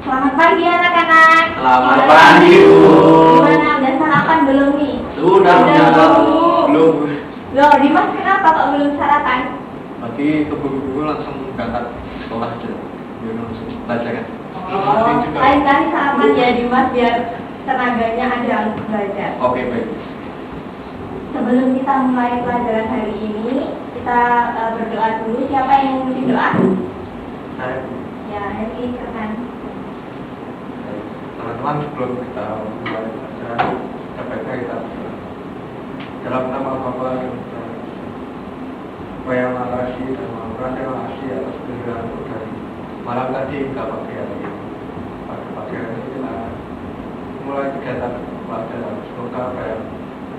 Selamat pagi anak-anak. Selamat pagi, Bu. Gimana, udah sarapan belum nih? Sudah. Belum. Loh, Dimas kenapa kok belum sarapan? Tadi keburu-buru langsung berangkat sekolah aja. Biar langsung belajar kan. Lain kali sarapan ya Dimas biar tenaganya ada untuk belajar. Oke, baik. Sebelum kita mulai pelajaran hari ini, kita berdoa dulu. Siapa yang mau doa? Saya. Ya, Heri, silakan. Teman-teman, sebelum kita mulai pelajaran, sebaiknya kita berdoa. Dalam nama Bapa yang Maha Kasih dan Maha Kuasa, terima kasih atas kehadiran dari malam tadi hingga pagi hari ini. Pada pagi hari ini kita mulai kegiatan pelajaran. Semoga apa yang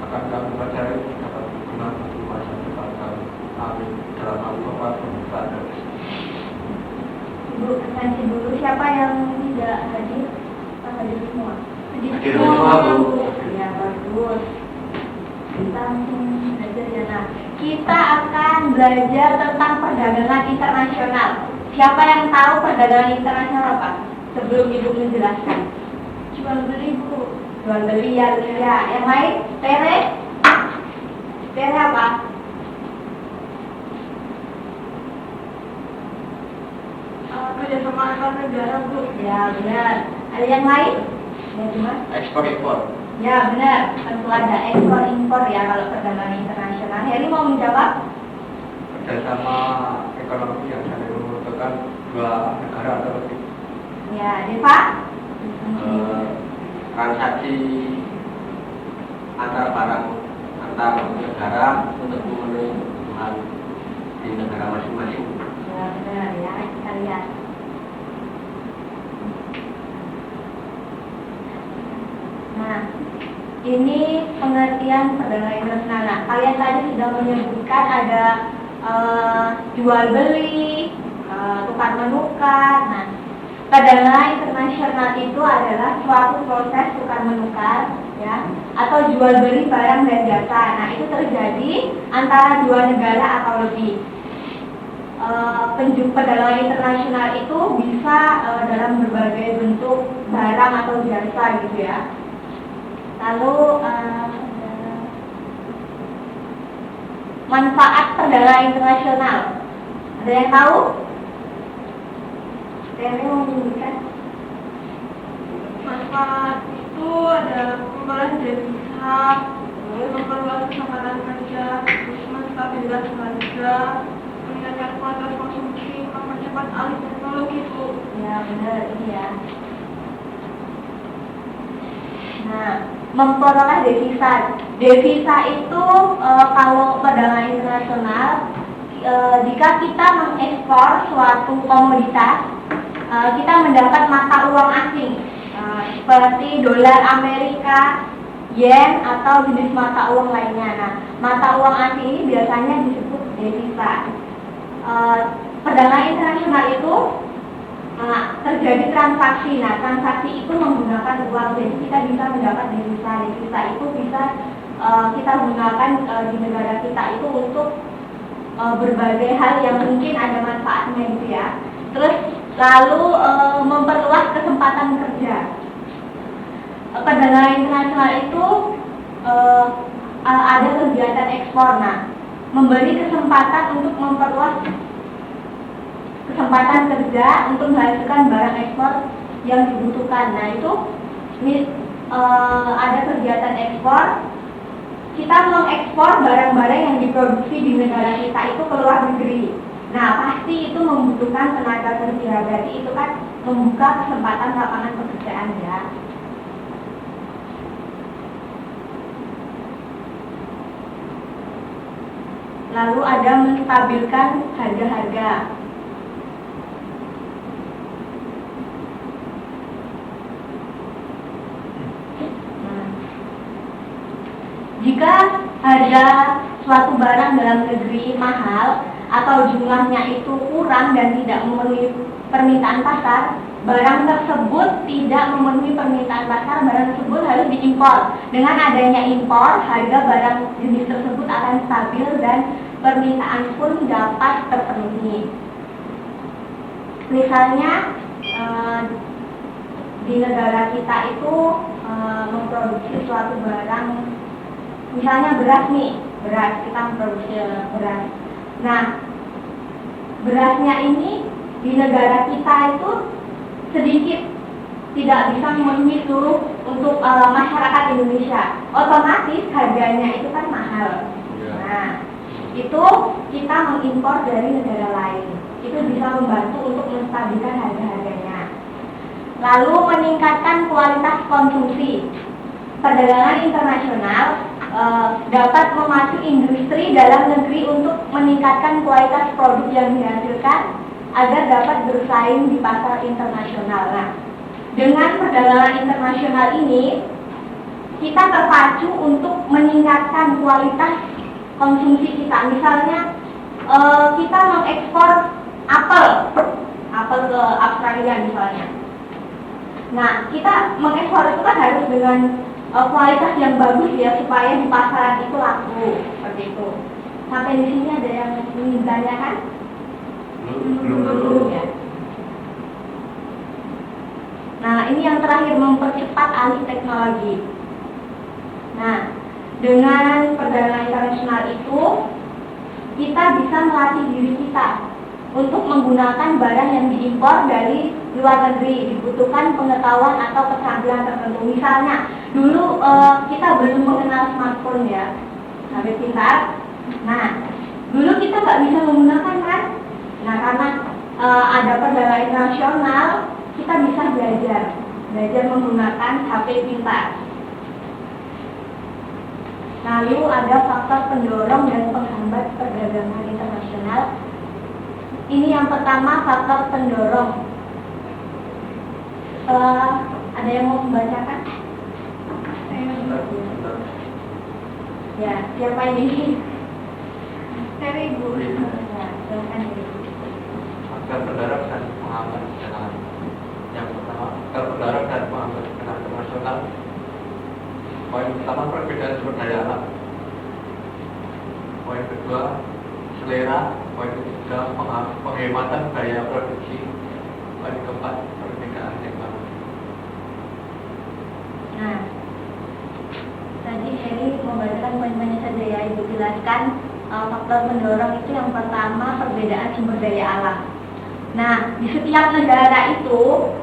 akan kami pelajari dapat berguna untuk masa depan kami. Amin. Dalam nama Bapa dan Putra dan Roh Kudus. Ibu, nanti dulu siapa yang tidak hadir? Hadir semua. Hadir semua, Bu. Ya, bagus. Kita langsung belajar ya. Nah, kita akan belajar tentang perdagangan internasional. Siapa yang tahu perdagangan internasional apa? Sebelum Ibu menjelaskan. Jual beli, Bu. Jual beli ya. Yang lain? Tere? Tere apa? Kerjasama antar negara, Bu. Ya, benar. Ada yang lain? Ya, cuma? Ekspor-impor. Ya, benar. Tentu ada ekspor impor ya kalau perdagangan internasional. Heri mau menjawab? Kerjasama ekonomi yang saling menguntungkan dua negara atau lebih. Ya, Deva? Transaksi antar barang antar negara untuk memenuhi kebutuhan di negara masing-masing. Ya, benar ya. Kita lihat. Nah, ini pengertian perdagangan internasional. Nah, kalian tadi sudah menyebutkan ada jual beli, tukar menukar. Nah, perdagangan internasional itu adalah suatu proses tukar menukar, ya, atau jual beli barang dan jasa. Nah, itu terjadi antara dua negara atau lebih. Perdagangan internasional itu bisa dalam berbagai bentuk barang atau jasa gitu ya. Lalu manfaat perdagangan internasional, ada yang tahu? Tere mau menunjukkan? Manfaat itu ada pembalas devisa, memperluas kesempatan kerja, menstabilkan harga, meningkatkan kualitas konsumsi, mempercepat alih teknologi, Bu. Ya, benar, ini ya. Nah, memperoleh devisa. Devisa itu kalau perdagangan internasional, jika kita mengekspor suatu komoditas, kita mendapat mata uang asing seperti dolar Amerika, yen, atau jenis mata uang lainnya. Nah, mata uang asing ini biasanya disebut devisa. Perdagangan internasional itu terjadi transaksi. Nah, transaksi itu menggunakan uang, jadi kita bisa mendapat devisa. Devisa itu bisa kita gunakan di negara kita itu untuk berbagai hal yang mungkin ada manfaatnya gitu ya. Terus lalu memperluas kesempatan kerja. Perdagangan internasional itu ada kegiatan ekspor. Nah, memberi kesempatan untuk memperluas kesempatan kerja untuk menghasilkan barang ekspor yang dibutuhkan. Nah, itu ada kegiatan ekspor. Kita mengekspor barang-barang yang diproduksi di negara kita itu ke luar negeri. Nah, pasti itu membutuhkan tenaga kerja. Berarti itu kan membuka kesempatan lapangan pekerjaan ya. Lalu ada menstabilkan harga-harga. Jika harga suatu barang dalam negeri mahal atau jumlahnya itu kurang dan tidak memenuhi permintaan pasar, barang tersebut tidak memenuhi permintaan pasar, barang tersebut harus diimpor. Dengan adanya impor, harga barang jenis tersebut akan stabil dan permintaan pun dapat terpenuhi. Misalnya di negara kita itu memproduksi suatu barang, misalnya beras nih, kita memproduksi beras. Nah, berasnya ini di negara kita itu sedikit, tidak bisa memenuhi seluruh untuk masyarakat Indonesia. Otomatis harganya itu kan mahal. Nah, itu kita mengimpor dari negara lain. Itu bisa membantu untuk menstabilkan harga-harganya. Lalu meningkatkan kualitas konsumsi. Perdagangan internasional dapat memacu industri dalam negeri untuk meningkatkan kualitas produk yang dihasilkan agar dapat bersaing di pasar internasional. Nah, dengan perdagangan internasional ini, kita terpacu untuk meningkatkan kualitas konsumsi kita. Misalnya, kita mengekspor apel ke Australia misalnya. Nah, kita mengekspor itu kan harus dengan kualitas yang bagus ya, supaya di pasaran itu laku, seperti itu. Sampai di sini ada yang ingin ditanyakan? Belum ya. Nah, ini yang terakhir, mempercepat alih teknologi. Nah, dengan perdagangan internasional itu, kita bisa melatih diri kita untuk menggunakan barang yang diimpor dari luar negeri. Dibutuhkan pengetahuan atau keterampilan tertentu. Misalnya, dulu kita belum mengenal smartphone ya, HP pintar. Nah, dulu kita nggak bisa menggunakan kan? Nah, karena ada perdagangan internasional, kita bisa belajar menggunakan HP pintar. Lalu ada faktor pendorong dan penghambat perdagangan internasional. Ini yang pertama, faktor pendorong. Ada yang mau membacakan? Ya, siapa ini? Dari Ibu. Ya, silakan Ibu. Faktor pendorong dan penghambat perdagangan. Yang pertama, faktor pendorong dan penghambat perdagangan internasional. Poin pertama, perbedaan sumber daya alam. Poin kedua, selera. Poin ketiga, penghematan biaya produksi. Poin keempat, perbedaan teknologi. Nah, tadi Heri membacakan poin-poinnya saja ya, Ibu jelaskan. Faktor pendorong itu yang pertama, perbedaan sumber daya alam. Nah, di setiap negara itu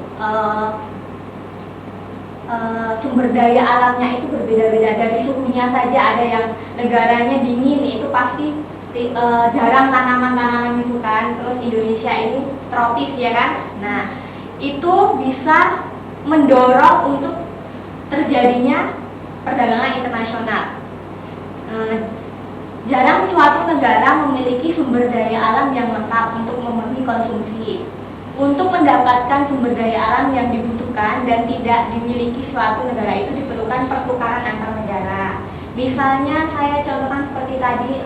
sumber daya alamnya itu berbeda-beda. Dari suhunya saja, ada yang negaranya dingin, itu pasti jarang tanaman-tanaman itu kan. Terus Indonesia ini tropis ya kan. Nah, itu bisa mendorong untuk terjadinya perdagangan internasional. Jarang suatu negara memiliki sumber daya alam yang lengkap untuk memenuhi konsumsi. Untuk mendapatkan sumber daya alam yang dibutuhkan dan tidak dimiliki suatu negara itu diperlukan pertukaran antar negara. Misalnya saya contohkan seperti tadi,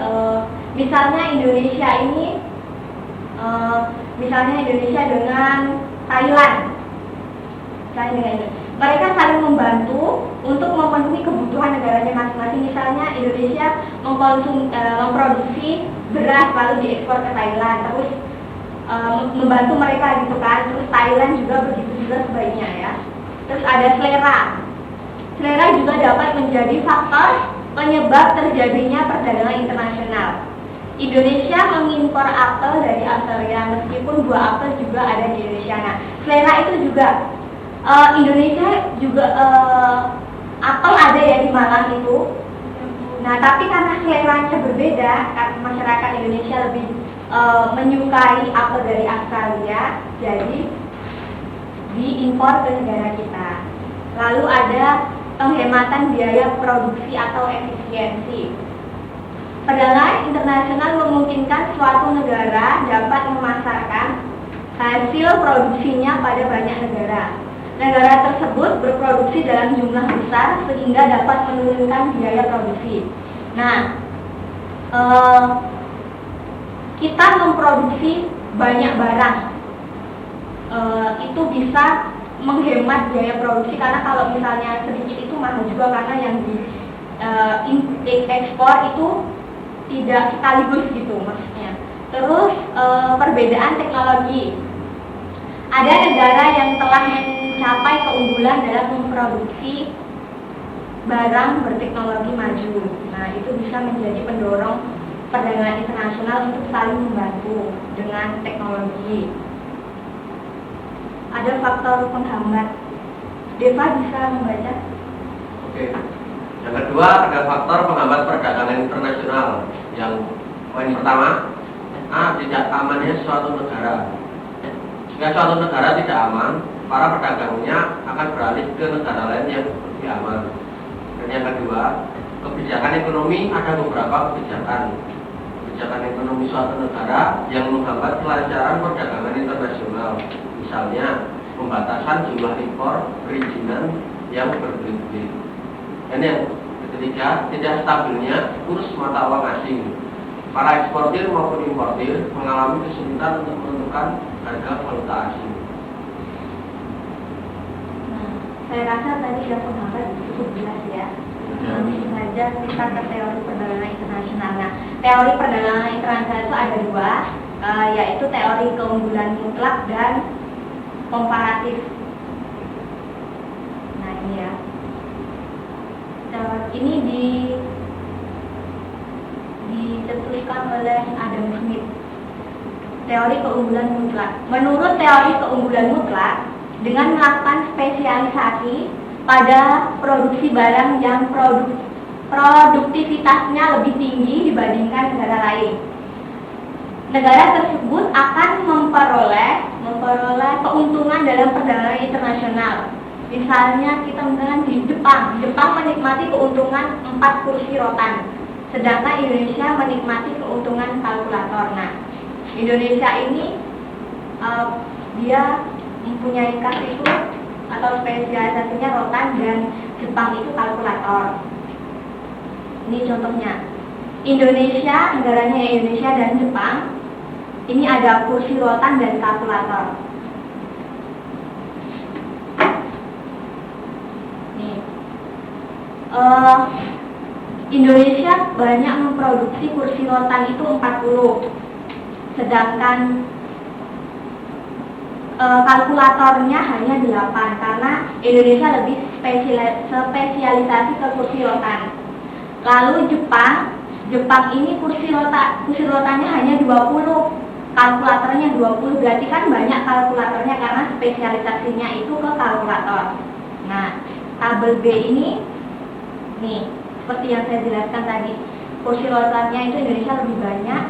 misalnya Indonesia dengan Thailand. Mereka saling membantu untuk memenuhi kebutuhan negaranya masing-masing. Misalnya Indonesia memproduksi beras lalu diekspor ke Thailand, terus membantu mereka gitu kan. Terus Thailand juga begitu juga sebaiknya ya. Terus ada selera. Selera juga dapat menjadi faktor penyebab terjadinya perdagangan internasional. Indonesia mengimpor apel dari Australia, meskipun buah apel juga ada di Indonesia. Nah, selera itu juga Indonesia juga apel ada ya di Malang itu. Nah, tapi karena seleranya berbeda, karena masyarakat Indonesia lebih menyukai apel dari Australia, jadi diimpor ke negara kita. Lalu ada penghematan biaya produksi atau efisiensi. Perdagangan internasional memungkinkan suatu negara dapat memasarkan hasil produksinya pada banyak negara. Negara tersebut berproduksi dalam jumlah besar sehingga dapat menurunkan biaya produksi. Nah, kita memproduksi banyak barang, itu bisa menghemat biaya produksi, karena kalau misalnya sedikit itu mahal juga, karena yang diekspor itu tidak sekaligus gitu maksudnya. Terus perbedaan teknologi. ada negara yang telah mencapai keunggulan dalam memproduksi barang berteknologi maju. Nah, itu bisa menjadi pendorong perdagangan internasional untuk saling membantu dengan teknologi. Ada faktor penghambat. Deva bisa membaca? Oke. Yang kedua, ada faktor penghambat perdagangan internasional. Yang poin pertama, tidak amannya suatu negara. Jika suatu negara tidak aman, para pedagangnya akan beralih ke negara lain yang lebih aman. Dan yang kedua, kebijakan ekonomi, ada beberapa kebijakan ekonomi suatu negara yang menghambat kelancaran perdagangan internasional. Misalnya, pembatasan jumlah impor perizinan yang berbelit-belit. Dan yang ketiga, tidak stabilnya kurs mata uang asing. Para eksportir maupun importir mengalami kesulitan untuk menentukan harga valuta asing. Nah, saya rasa tadi yang penghambat cukup jelas ya. Langsung saja kita ke teori perdagangan internasional. Nah, teori perdagangan internasional itu ada dua, yaitu teori keunggulan mutlak dan komparatif. Nah, ini ya. Ini dicetuskan oleh Adam Smith. Teori keunggulan mutlak. Menurut teori keunggulan mutlak, dengan melakukan spesialisasi pada produksi barang yang produktivitasnya lebih tinggi dibandingkan negara lain, negara tersebut akan memperoleh keuntungan dalam perdagangan internasional. Misalnya kita misalkan di Jepang menikmati keuntungan 4 kursi rotan, sedangkan Indonesia menikmati keuntungan kalkulator. Nah, Indonesia ini dia mempunyai kas itu atau spesialisasinya rotan, dan Jepang itu kalkulator. Ini contohnya. Indonesia, negaranya Indonesia dan Jepang, ini ada kursi rotan dan kalkulator. Nih. Indonesia banyak memproduksi kursi rotan itu 40, sedangkan kalkulatornya hanya 8, karena Indonesia lebih spesialisasi ke kursi rotan. Lalu Jepang ini kursi rotannya hanya 20, kalkulatornya 20, berarti kan banyak kalkulatornya karena spesialisasinya itu ke kalkulator. Nah, tabel B ini nih, seperti yang saya jelaskan tadi, kursi rotannya itu Indonesia lebih banyak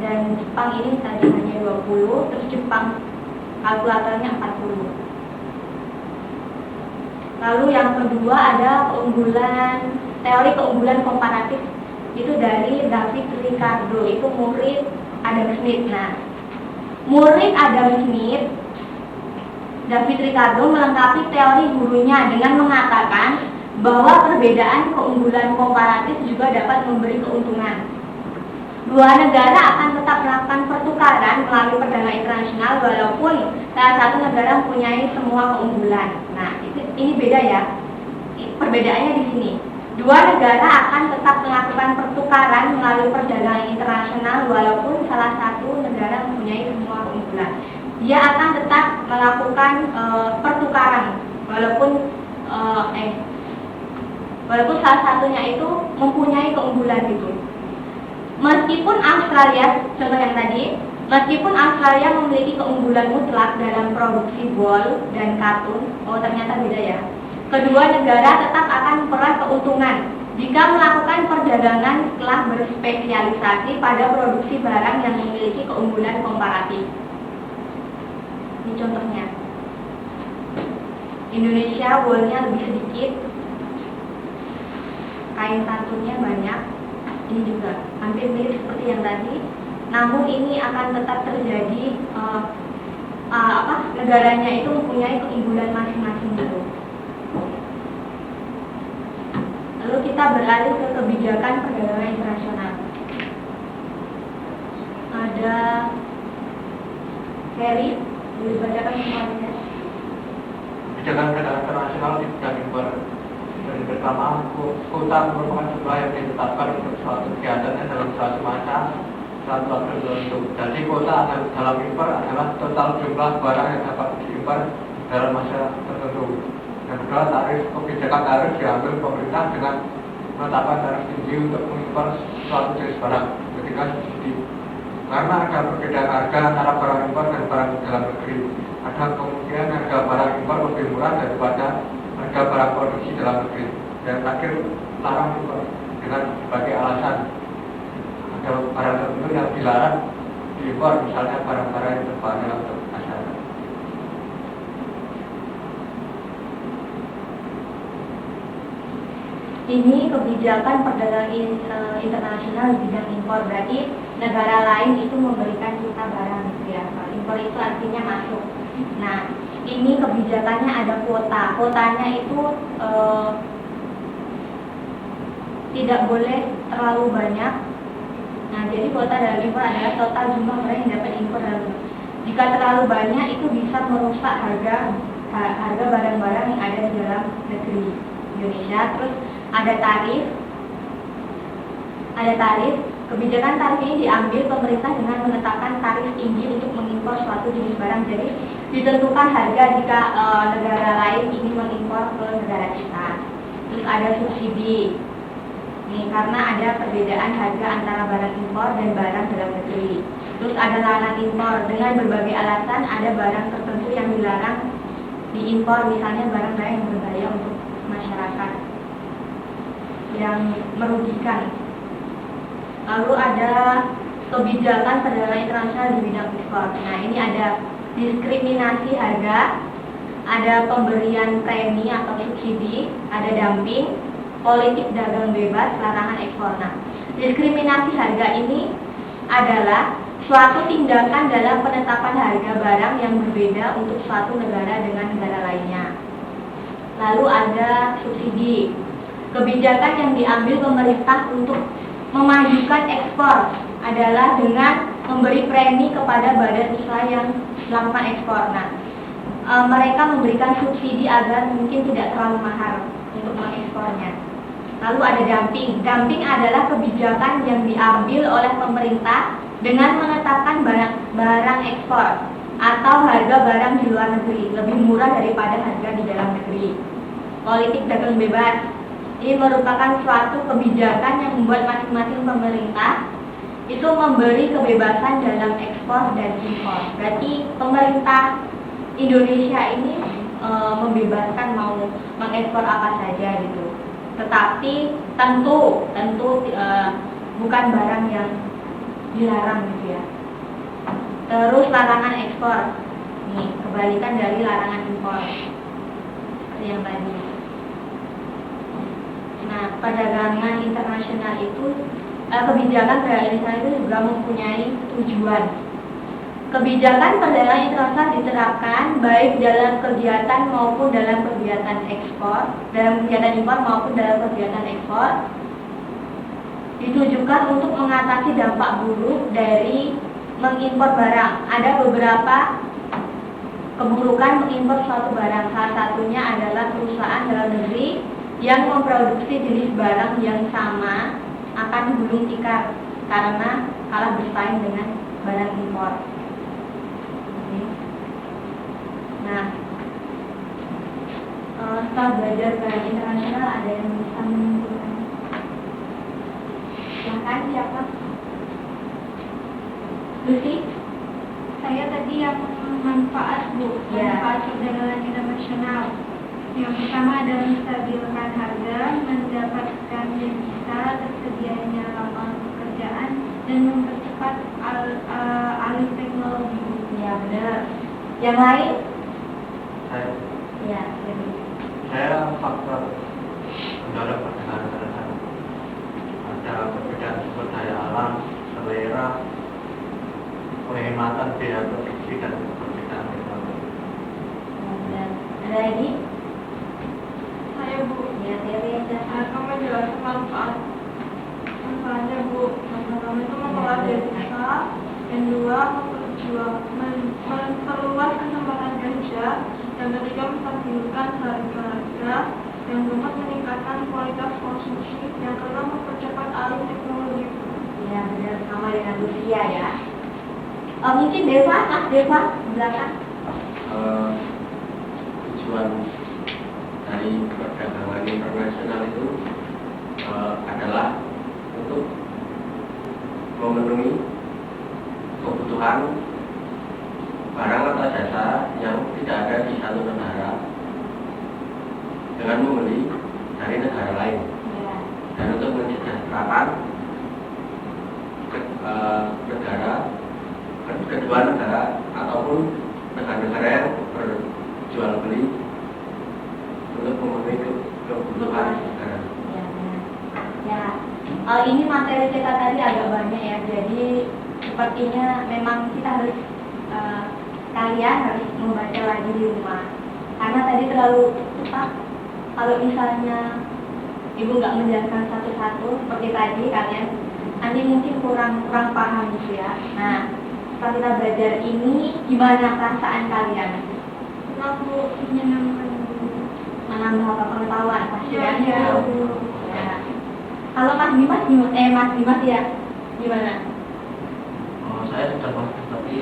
dan Jepang ini tadi hanya 20, terus Jepang kalkulatornya 40. Lalu yang kedua ada teori keunggulan komparatif, itu dari David Ricardo, itu murid Adam Smith. Nah, murid Adam Smith, David Ricardo melengkapi teori gurunya dengan mengatakan bahwa perbedaan keunggulan komparatif juga dapat memberi keuntungan. Dua negara akan tetap melakukan pertukaran melalui perdagangan internasional walaupun salah satu negara mempunyai semua keunggulan. Nah, ini beda ya. Perbedaannya di sini. Dua negara akan tetap melakukan pertukaran melalui perdagangan internasional walaupun salah satu negara mempunyai semua keunggulan. Dia akan tetap melakukan pertukaran walaupun salah satunya itu mempunyai keunggulan gitu. Meskipun Australia, contoh yang tadi, meskipun Australia memiliki keunggulan mutlak dalam produksi bol dan katun, ternyata beda ya. Kedua negara tetap akan memperoleh keuntungan jika melakukan perdagangan setelah berspesialisasi pada produksi barang yang memiliki keunggulan komparatif. Ini contohnya. Indonesia bolnya lebih sedikit, kain katunnya banyak. Ini juga hampir mirip seperti yang tadi, namun ini akan tetap terjadi negaranya itu mempunyai keunggulan masing-masing gitu. Lalu kita beralih ke kebijakan perdagangan internasional. Ada Ferry, boleh dibacakan semuanya. Kebijakan perdagangan internasional tidak dibuat dari pertama, kuota merupakan jumlah yang ditetapkan untuk suatu kegiatan dalam suatu masa satu waktu tertentu. Jadi kuota dalam impor adalah total jumlah barang yang dapat diimpor dalam masa tertentu. Yang kedua, kebijakan tarif diambil pemerintah dengan menetapkan tarif tinggi untuk mengimpor suatu jenis barang. Ketiga, subsidi. Karena ada perbedaan harga antara barang impor dan barang dalam negeri, ada kemungkinan harga barang impor lebih murah daripada harga barang produksi dalam negeri. Dan terakhir, larang impor dengan berbagai alasan. Ada barang tertentu yang dilarang diimpor, misalnya barang-barang yang berbahan untuk masyarakat. Ini kebijakan perdagangan internasional di bidang impor, berarti negara lain itu memberikan kita barang gitu ya. Impor itu artinya masuk. Nah, ini kebijakannya ada kuota. Kuotanya itu tidak boleh terlalu banyak. Nah, jadi kuota dalam impor adalah total jumlah barang yang dapat impor dalam negeri. Jika terlalu banyak itu bisa merusak harga barang-barang yang ada di dalam negeri Indonesia. Terus ada tarif. Kebijakan tarif ini diambil pemerintah dengan menetapkan tarif tinggi untuk mengimpor suatu jenis barang. Jadi ditentukan harga jika negara lain ingin mengimpor ke negara kita. Terus ada subsidi. Nih, karena ada perbedaan harga antara barang impor dan barang dalam negeri. Terus ada larangan impor dengan berbagai alasan. Ada barang tertentu yang dilarang diimpor, misalnya barang-barang yang berbahaya untuk masyarakat, yang merugikan. Lalu ada kebijakan perdagangan internasional di bidang ekspor. Nah, ini ada diskriminasi harga, ada pemberian premi atau subsidi, ada dumping, politik dagang bebas, larangan ekspor. Nah, diskriminasi harga ini adalah suatu tindakan dalam penetapan harga barang yang berbeda untuk suatu negara dengan negara lainnya. Lalu ada subsidi, kebijakan yang diambil pemerintah untuk memajukan ekspor adalah dengan memberi premi kepada badan usaha yang melakukan ekspor. Nah, mereka memberikan subsidi agar mungkin tidak terlalu mahal untuk mengekspornya. Lalu ada dumping. Dumping adalah kebijakan yang diambil oleh pemerintah dengan menetapkan barang ekspor atau harga barang di luar negeri lebih murah daripada harga di dalam negeri. Politik dagang bebas. Ini merupakan suatu kebijakan yang membuat masing-masing pemerintah itu memberi kebebasan dalam ekspor dan impor. Berarti pemerintah Indonesia ini membebaskan mau mengekspor apa saja gitu. Tetapi tentu bukan barang yang dilarang gitu ya. Terus larangan ekspor. Nih, kebalikan dari larangan impor. Seperti yang tadi. Nah, perdagangan internasional itu, kebijakan perdagangan internasional itu juga mempunyai tujuan. Kebijakan perdagangan internasional diterapkan baik dalam kegiatan maupun dalam kegiatan ekspor, dalam kegiatan impor maupun dalam kegiatan ekspor, ditujukan untuk mengatasi dampak buruk dari mengimpor barang. Ada beberapa keburukan mengimpor suatu barang. Salah satunya adalah perusahaan dalam negeri yang memproduksi jenis barang yang sama akan gulung tikar karena kalah bersaing dengan barang impor. Nah, setelah belajar barang internasional, ada yang bisa menyimpulkan? Silahkan, siapa? Lucy? Saya tadi yang manfaat Bu, Ya. manfaat perdagangan internasional. Yang pertama adalah menstabilkan harga, mendapatkan devisa, tersedianya lapangan pekerjaan, dan mempercepat alih teknologi. Ya, benar. Yang lain? Saya Ya, saya faktor mendorong perdagangan internasional. Ada perbedaan sumber daya alam, selera, penghematan biaya produksi dan perbedaan teknologi. benar. Ada lagi? Saya Bu, Ya, teori aja. kamu jelaskan manfaatnya Bu. Yang pertama itu mengolah devisa, yang kedua memperluas kesempatan kerja, yang ketiga menstabilkan harga, yang keempat meningkatkan kualitas konsumsi, yang kelima mempercepat alih teknologi. Ya, Ya benar, sama dengan Lucia ya. Mungkin Deva, Mas Deva di belakang. Tujuan dari perdagangan internasional itu adalah untuk memenuhi kebutuhan barang atau jasa yang tidak ada di satu negara dengan membeli dari negara lain, Ya. dan untuk mensejahterakan negara, kedua negara ataupun negara-negara yang berjual beli untuk memenuhi kebutuhan negara. Ya, benar. Ya, ini materi kita tadi agak banyak ya, jadi sepertinya memang kita harus kalian harus membaca lagi di rumah, karena tadi terlalu cepat. Kalau misalnya ibu nggak menjelaskan satu-satu seperti tadi, kalian nanti mungkin kurang paham gitu ya. Nah, setelah kita belajar ini, gimana perasaan kalian? Aku ingin Menambah apa pengetahuan pasti Iya, kan? iya. Ya. Kalau Mas Dimas gimana? Mas Dimas ya, gimana? Saya sudah masuk, tapi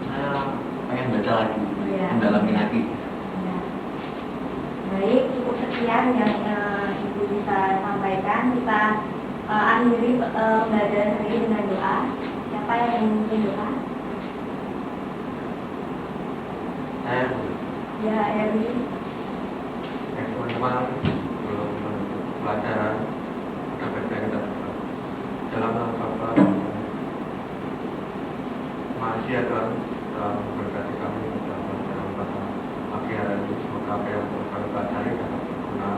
saya pengen baca lagi, Iya. mendalami lagi. Ya. Baik, cukup sekian yang Ibu bisa sampaikan. Kita akhiri pembelajaran hari ini dengan doa. Siapa yang ingin memimpin doa? Saya Ya, Erwin. Teman-teman belum menutup pelajaran dapat kita dalam Bapak masih ada berkati kami dalam pelajaran pada pagi hari ini. Semoga apa yang kami pelajari dapat berguna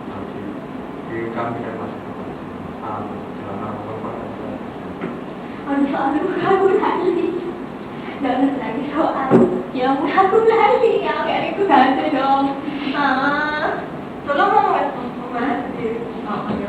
bagi diri kami dan masyarakat. Amin. Dalam nama Bapa dan Putra dan Roh Kudus. Aduh, aku lali. Jangan lagi soal yang aku lali, yang kayak itu dong.